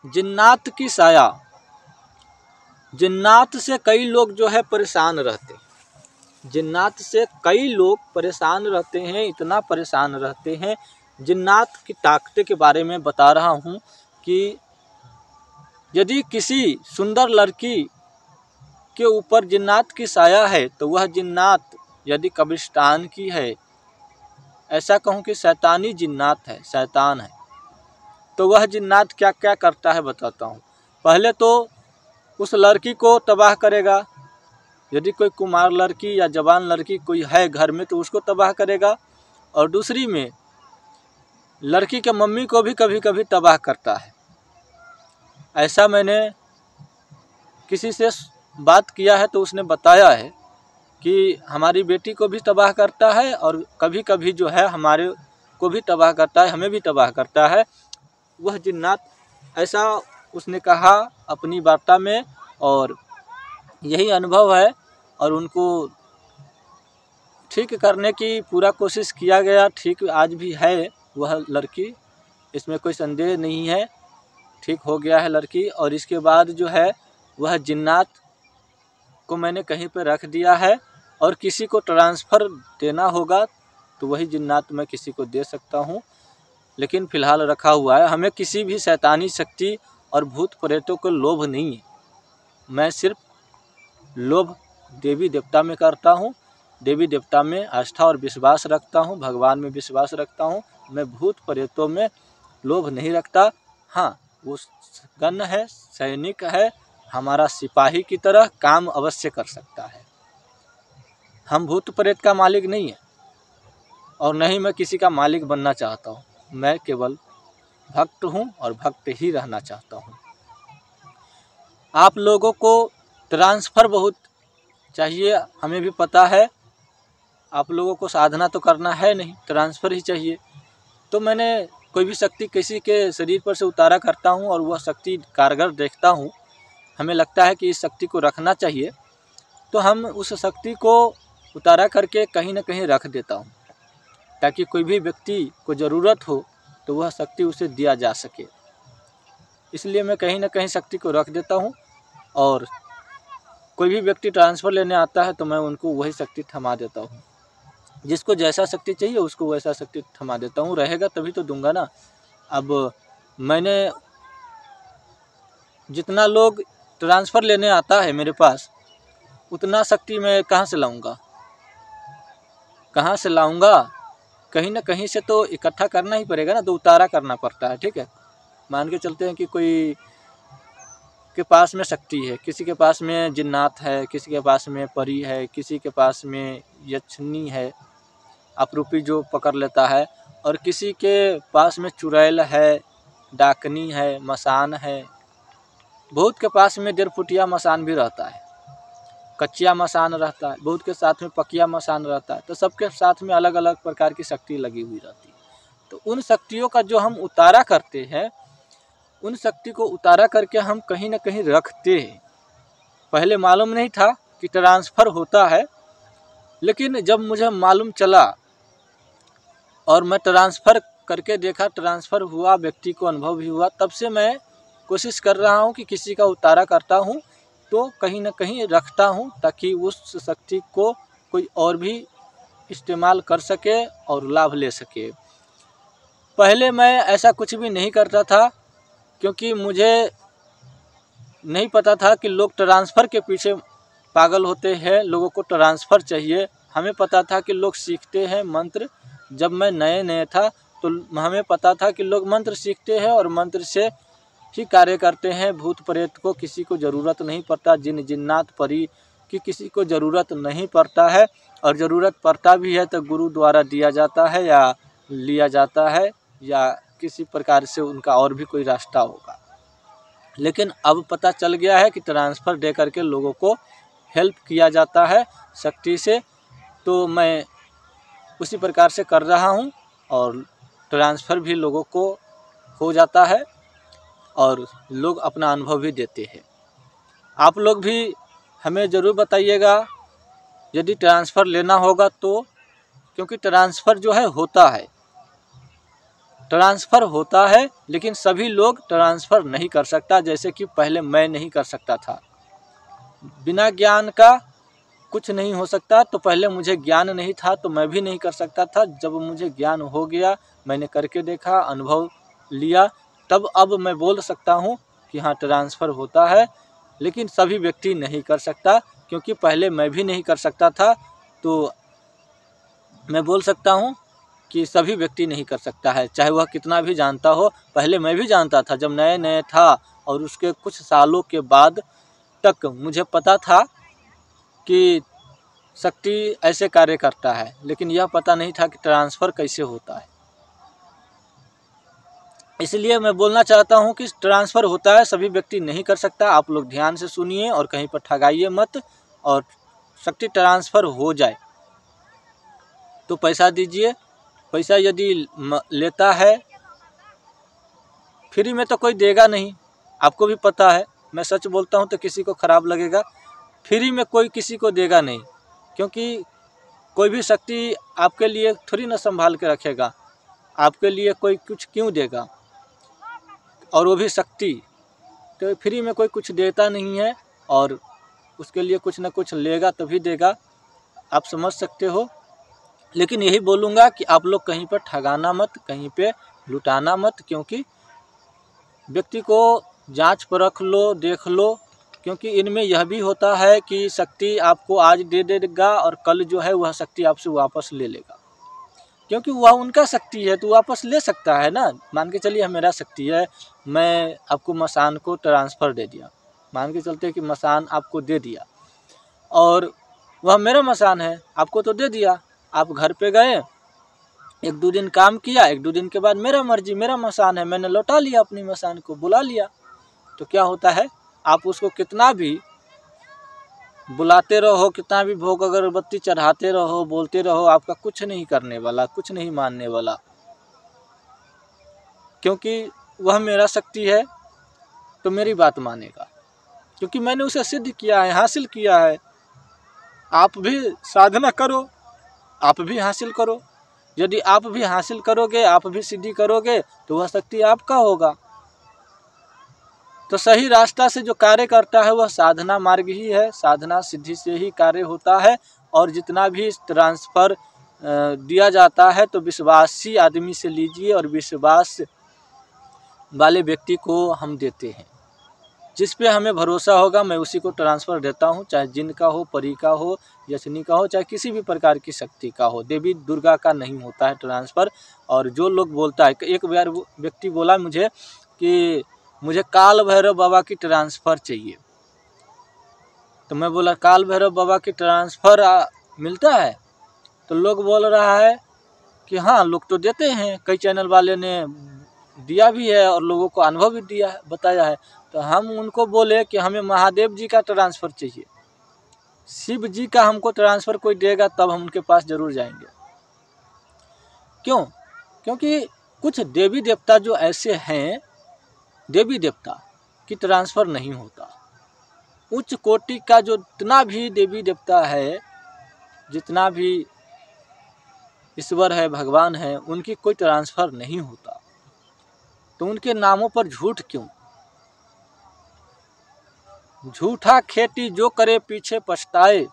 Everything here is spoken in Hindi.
जिन्नात की साया। जिन्नात से कई लोग जो है परेशान रहते हैं। जिन्नात से कई लोग परेशान रहते हैं, इतना परेशान रहते हैं। जिन्नात की ताकत के बारे में बता रहा हूँ कि यदि किसी सुंदर लड़की के ऊपर जिन्नात की साया है तो वह जिन्नात यदि कब्रिस्तान की है, ऐसा कहूँ कि शैतानी जिन्नात है, शैतान है, तो वह जिन्नात क्या क्या करता है बताता हूँ। पहले तो उस लड़की को तबाह करेगा। यदि कोई कुमार लड़की या जवान लड़की कोई है घर में तो उसको तबाह करेगा। और दूसरी में लड़की के मम्मी को भी कभी कभी तबाह करता है। ऐसा मैंने किसी से बात किया है तो उसने बताया है कि हमारी बेटी को भी तबाह करता है और कभी कभी जो है हमारे को भी तबाह करता है, हमें भी तबाह करता है वह जिन्नात। ऐसा उसने कहा अपनी वार्ता में और यही अनुभव है और उनको ठीक करने की पूरा कोशिश किया गया। ठीक आज भी है वह लड़की, इसमें कोई संदेह नहीं है, ठीक हो गया है लड़की। और इसके बाद जो है वह जिन्नात को मैंने कहीं पर रख दिया है और किसी को ट्रांसफ़र देना होगा तो वही जिन्नात मैं किसी को दे सकता हूँ, लेकिन फ़िलहाल रखा हुआ है। हमें किसी भी शैतानी शक्ति और भूत प्रेतों को लोभ नहीं है। मैं सिर्फ लोभ देवी देवता में करता हूँ, देवी देवता में आस्था और विश्वास रखता हूँ, भगवान में विश्वास रखता हूँ। मैं भूत प्रेतों में लोभ नहीं रखता। हाँ, वो गन है, सैनिक है, हमारा सिपाही की तरह काम अवश्य कर सकता है। हम भूत प्रेत का मालिक नहीं है और न ही मैं किसी का मालिक बनना चाहता हूँ। मैं केवल भक्त हूँ और भक्त ही रहना चाहता हूँ। आप लोगों को ट्रांसफ़र बहुत चाहिए, हमें भी पता है। आप लोगों को साधना तो करना है नहीं, ट्रांसफ़र ही चाहिए। तो मैंने कोई भी शक्ति किसी के शरीर पर से उतारा करता हूँ और वह शक्ति कारगर देखता हूँ, हमें लगता है कि इस शक्ति को रखना चाहिए, तो हम उस शक्ति को उतारा करके कहीं न कहीं रख देता हूँ ताकि कोई भी व्यक्ति को ज़रूरत हो तो वह शक्ति उसे दिया जा सके। इसलिए मैं कहीं न कहीं शक्ति को रख देता हूँ और कोई भी व्यक्ति ट्रांसफ़र लेने आता है तो मैं उनको वही शक्ति थमा देता हूँ। जिसको जैसा शक्ति चाहिए उसको वैसा शक्ति थमा देता हूँ। रहेगा तभी तो दूंगा ना। अब मैंने जितना लोग ट्रांसफ़र लेने आता है मेरे पास उतना शक्ति मैं कहाँ से लाऊंगा, कहाँ से लाऊंगा? कहीं ना कहीं से तो इकट्ठा करना ही पड़ेगा ना, तो उतारा करना पड़ता है। ठीक है, मान के चलते हैं कि कोई के पास में शक्ति है, किसी के पास में जिन्नात है, किसी के पास में परी है, किसी के पास में यक्षिणी है, अपरूपी जो पकड़ लेता है, और किसी के पास में चुड़ैल है, डाकनी है, मसान है। बहुत के पास में 1.5 फुटिया मसान भी रहता है, कच्चिया मसान रहता है, बहुत के साथ में पकिया मसान रहता है। तो सबके साथ में अलग अलग प्रकार की शक्ति लगी हुई रहती है। तो उन शक्तियों का जो हम उतारा करते हैं, उन शक्ति को उतारा करके हम कहीं ना कहीं रखते हैं। पहले मालूम नहीं था कि ट्रांसफ़र होता है, लेकिन जब मुझे मालूम चला और मैं ट्रांसफ़र करके देखा, ट्रांसफ़र हुआ, व्यक्ति को अनुभव भी हुआ, तब से मैं कोशिश कर रहा हूँ कि किसी का उतारा करता हूँ तो कहीं ना कहीं रखता हूँ ताकि उस शक्ति को कोई और भी इस्तेमाल कर सके और लाभ ले सके। पहले मैं ऐसा कुछ भी नहीं करता था क्योंकि मुझे नहीं पता था कि लोग ट्रांसफ़र के पीछे पागल होते हैं, लोगों को ट्रांसफ़र चाहिए। हमें पता था कि लोग सीखते हैं मंत्र। जब मैं नए था तो हमें पता था कि लोग मंत्र सीखते हैं और मंत्र से ही कार्य करते हैं। भूत प्रेत को किसी को ज़रूरत नहीं पड़ता, जिन जिन्नात परी की किसी को ज़रूरत नहीं पड़ता है, और ज़रूरत पड़ता भी है तो गुरु द्वारा दिया जाता है या लिया जाता है या किसी प्रकार से उनका और भी कोई रास्ता होगा। लेकिन अब पता चल गया है कि ट्रांसफ़र दे करके लोगों को हेल्प किया जाता है शक्ति से, तो मैं उसी प्रकार से कर रहा हूँ और ट्रांसफ़र भी लोगों को हो जाता है और लोग अपना अनुभव भी देते हैं। आप लोग भी हमें ज़रूर बताइएगा यदि ट्रांसफ़र लेना होगा तो, क्योंकि ट्रांसफ़र जो है होता है। ट्रांसफ़र होता है, लेकिन सभी लोग ट्रांसफ़र नहीं कर सकता। जैसे कि पहले मैं नहीं कर सकता था, बिना ज्ञान का कुछ नहीं हो सकता। तो पहले मुझे ज्ञान नहीं था तो मैं भी नहीं कर सकता था। जब मुझे ज्ञान हो गया, मैंने करके देखा, अनुभव लिया, तब अब मैं बोल सकता हूँ कि हाँ ट्रांसफ़र होता है, लेकिन सभी व्यक्ति नहीं कर सकता। क्योंकि पहले मैं भी नहीं कर सकता था, तो मैं बोल सकता हूँ कि सभी व्यक्ति नहीं कर सकता है, चाहे वह कितना भी जानता हो। पहले मैं भी जानता था, जब नए नए था, और उसके कुछ सालों के बाद तक मुझे पता था कि शक्ति ऐसे कार्य करता है, लेकिन यह पता नहीं था कि ट्रांसफ़र कैसे होता है। इसलिए मैं बोलना चाहता हूं कि ट्रांसफ़र होता है, सभी व्यक्ति नहीं कर सकता। आप लोग ध्यान से सुनिए और कहीं पर ठगाइए मत। और शक्ति ट्रांसफ़र हो जाए तो पैसा दीजिए। पैसा यदि लेता है, फ्री में तो कोई देगा नहीं, आपको भी पता है। मैं सच बोलता हूं तो किसी को ख़राब लगेगा, फ्री में कोई किसी को देगा नहीं। क्योंकि कोई भी शक्ति आपके लिए थोड़ी ना संभाल के रखेगा, आपके लिए कोई कुछ क्यों देगा, और वो भी शक्ति। तो फ्री में कोई कुछ देता नहीं है, और उसके लिए कुछ ना कुछ लेगा तभी देगा, आप समझ सकते हो। लेकिन यही बोलूँगा कि आप लोग कहीं पर ठगाना मत, कहीं पे लुटाना मत। क्योंकि व्यक्ति को जांच परख लो, देख लो। क्योंकि इनमें यह भी होता है कि शक्ति आपको आज दे देगा और कल जो है वह शक्ति आपसे वापस ले लेगा। क्योंकि वह उनका शक्ति है तो वापस ले सकता है ना। मान के चलिए मेरा शक्ति है, मैं आपको मसान को ट्रांसफ़र दे दिया, मान के चलते कि मसान आपको दे दिया, और वह मेरा मसान है, आपको तो दे दिया। आप घर पे गए, 1-2 दिन काम किया, 1-2 दिन के बाद मेरा मर्जी, मेरा मसान है, मैंने लौटा लिया अपनी मसान को, बुला लिया। तो क्या होता है, आप उसको कितना भी बुलाते रहो, कितना भी भोग अगरबत्ती चढ़ाते रहो, बोलते रहो, आपका कुछ नहीं करने वाला, कुछ नहीं मानने वाला। क्योंकि वह मेरा शक्ति है तो मेरी बात मानेगा, क्योंकि मैंने उसे सिद्ध किया है, हासिल किया है। आप भी साधना करो, आप भी हासिल करो। यदि आप भी हासिल करोगे, आप भी सिद्धि करोगे, तो वह शक्ति आपका होगा। तो सही रास्ता से जो कार्य करता है वह साधना मार्ग ही है, साधना सिद्धि से ही कार्य होता है। और जितना भी ट्रांसफ़र दिया जाता है तो विश्वासी आदमी से लीजिए, और विश्वास वाले व्यक्ति को हम देते हैं। जिस पे हमें भरोसा होगा मैं उसी को ट्रांसफ़र देता हूँ, चाहे जिन का हो, परी का हो, यक्षिणी का हो, चाहे किसी भी प्रकार की शक्ति का हो। देवी दुर्गा का नहीं होता है ट्रांसफ़र। और जो लोग बोलता है, एक बार व्यक्ति बोला मुझे कि मुझे काल भैरव बाबा की ट्रांसफ़र चाहिए। तो मैं बोला काल भैरव बाबा की ट्रांसफ़र मिलता है? तो लोग बोल रहा है कि हाँ लोग तो देते हैं, कई चैनल वाले ने दिया भी है और लोगों को अनुभव भी दिया है, बताया है। तो हम उनको बोले कि हमें महादेव जी का ट्रांसफ़र चाहिए, शिव जी का हमको ट्रांसफ़र कोई देगा तब हम उनके पास ज़रूर जाएंगे। क्यों? क्योंकि कुछ देवी देवता जो ऐसे हैं, देवी देवता की ट्रांसफ़र नहीं होता। उच्च कोटि का जो जितना भी देवी देवता है, जितना भी ईश्वर है, भगवान है, उनकी कोई ट्रांसफ़र नहीं होता। तो उनके नामों पर झूठ क्यों? झूठा खेती जो करे पीछे पछताए,